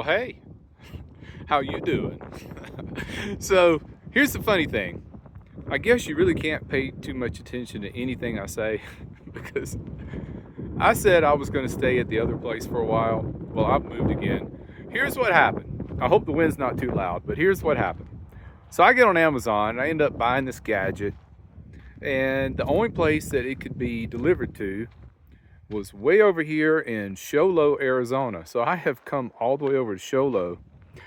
Well, hey, how you doing? So, here's the funny thing. I guess you really can't pay too much attention to anything I say because I said I was going to stay at the other place for a while. Well, I've moved again. Here's what happened. I hope the wind's not too loud, but here's what happened. So I get on Amazon and I end up buying this gadget, and the only place that it could be delivered to was way over here in Show Low, Arizona. So I have come all the way over to Show Low.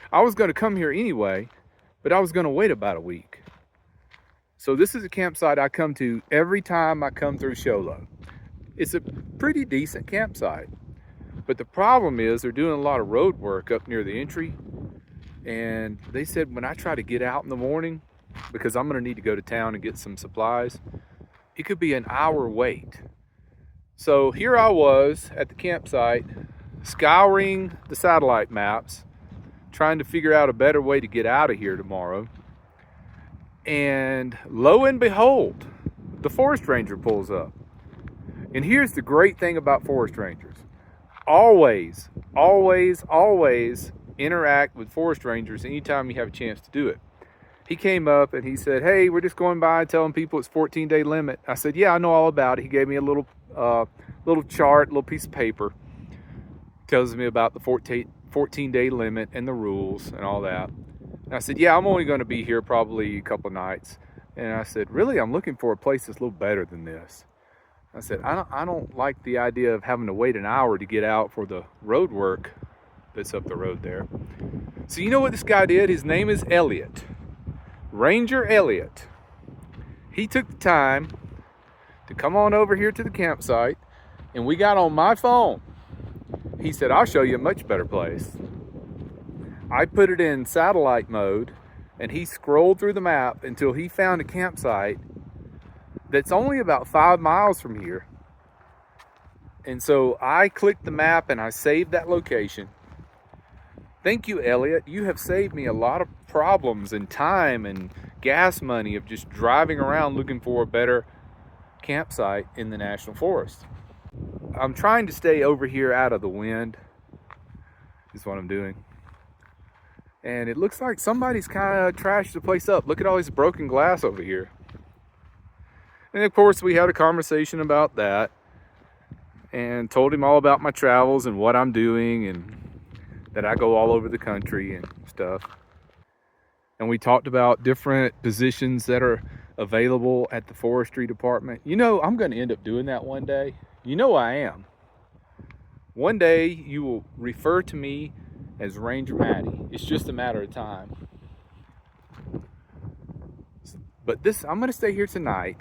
I was going to come here anyway, but I was going to wait about a week. So this is a campsite I come to every time I come through Show Low. It's a pretty decent campsite, but the problem is they're doing a lot of road work up near the entry, and they said when I try to get out in the morning, because I'm going to need to go to town and get some supplies, it could be an hour wait. So here I was at the campsite, scouring the satellite maps, trying to figure out a better way to get out of here tomorrow. And lo and behold, the forest ranger pulls up. And here's the great thing about forest rangers. Always, always, always interact with forest rangers anytime you have a chance to do it. He came up and he said, "Hey, we're just going by telling people it's 14-day limit." I said, "Yeah, I know all about it." He gave me a little chart, little piece of paper. Tells me about the 14-day limit and the rules and all that. And I said, "Yeah, I'm only going to be here probably a couple of nights." And I said, "Really, I'm looking for a place that's a little better than this." I said, I don't like the idea of having to wait an hour to get out for the road work that's up the road there. So you know what this guy did? His name is Elliot. Ranger Elliot. He took the time to come on over here to the campsite, and we got on my phone. He said, "I'll show you a much better place." I put it in satellite mode, and he scrolled through the map until he found a campsite that's only about 5 miles from here. And so I clicked the map and I saved that location. Thank you, Elliot. You have saved me a lot of problems and time and gas money of just driving around looking for a better campsite in the national forest. I'm trying to stay over here out of the wind, is what I'm doing. And it looks like somebody's kind of trashed the place up. Look at all this broken glass over here. And of course, we had a conversation about that and told him all about my travels and what I'm doing and that I go all over the country and stuff. And we talked about different positions that are available at the forestry department. You know, I'm going to end up doing that one day. You know I am. One day you will refer to me as Ranger Matty. It's just a matter of time. But I'm going to stay here tonight.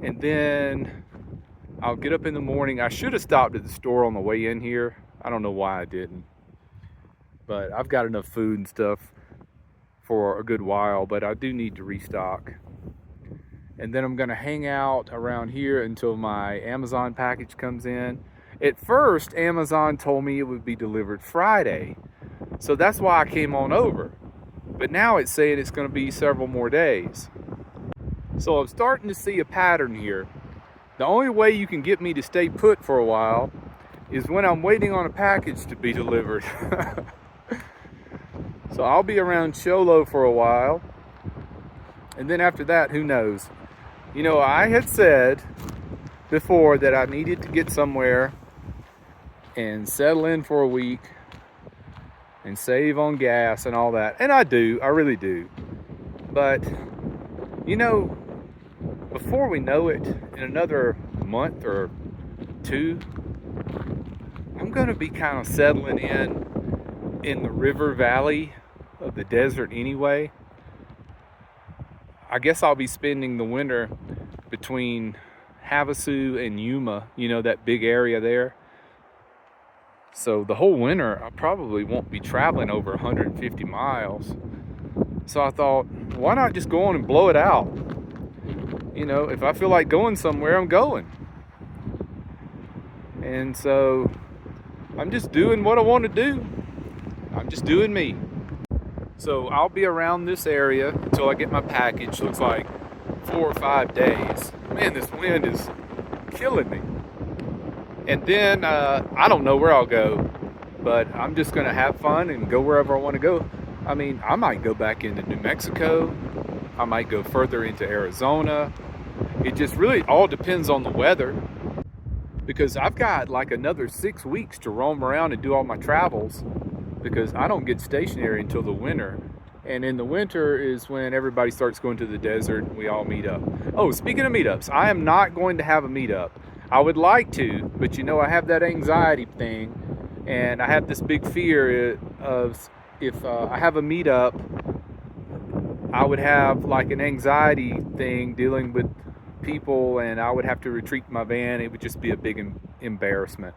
And then I'll get up in the morning. I should have stopped at the store on the way in here. I don't know why I didn't. But I've got enough food and stuff for a good while, but I do need to restock. And then I'm going to hang out around here until my Amazon package comes in. At first, Amazon told me it would be delivered Friday. So that's why I came on over. But now it's saying it's going to be several more days. So I'm starting to see a pattern here. The only way you can get me to stay put for a while is when I'm waiting on a package to be delivered. So I'll be around Show Low for a while. And then after that, who knows? You know, I had said before that I needed to get somewhere and settle in for a week and save on gas and all that. And I do, I really do. But, you know, before we know it, in another month or two, I'm going to be kind of settling in the river valley of the desert anyway. I guess I'll be spending the winter between Havasu and Yuma, you know, that big area there. So the whole winter, I probably won't be traveling over 150 miles. So I thought, why not just go on and blow it out? You know, if I feel like going somewhere, I'm going. And so I'm just doing what I want to do. I'm just doing me. So I'll be around this area until I get my package. Looks like 4 or 5 days. Man, this wind is killing me. And then I don't know where I'll go. but I'm just going to have fun and go wherever I want to go. I mean, I might go back into New Mexico. I might go further into Arizona. It just really all depends on the weather, because I've got like another 6 weeks to roam around and do all my travels, because I don't get stationary until the winter. And in the winter is when everybody starts going to the desert and we all meet up. Oh, speaking of meetups, I am not going to have a meetup. I would like to, but you know, I have that anxiety thing, and I have this big fear of if I have a meetup, I would have like an anxiety thing dealing with people, and I would have to retreat my van. It would just be a big embarrassment.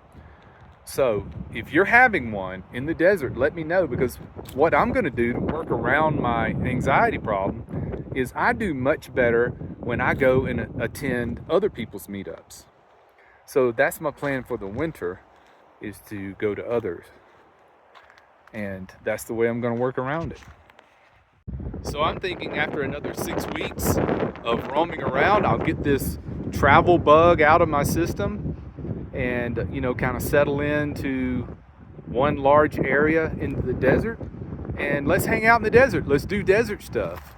So if you're having one in the desert, let me know, because what I'm going to do to work around my anxiety problem is I do much better when I go and attend other people's meetups. So that's my plan for the winter, is to go to others. And that's the way I'm going to work around it. So I'm thinking after another 6 weeks of roaming around, I'll get this travel bug out of my system and, you know, kind of settle into one large area into the desert, and let's hang out in the desert. Let's do desert stuff.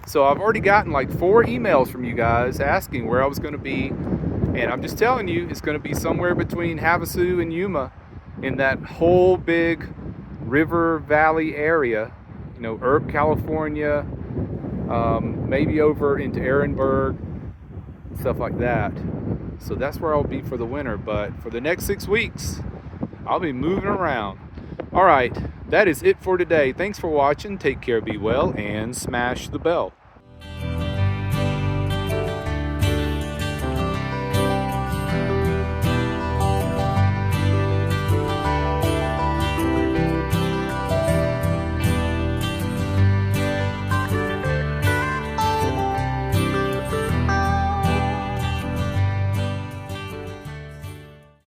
So I've already gotten like 4 emails from you guys asking where I was going to be, and I'm just telling you, it's going to be somewhere between Havasu and Yuma, in that whole big river valley area, you know, Earp, California, maybe over into Ehrenberg, stuff like that. So that's where I'll be for the winter, but for the next 6 weeks, I'll be moving around. All right, that is it for today. Thanks for watching. Take care, be well, and smash the bell.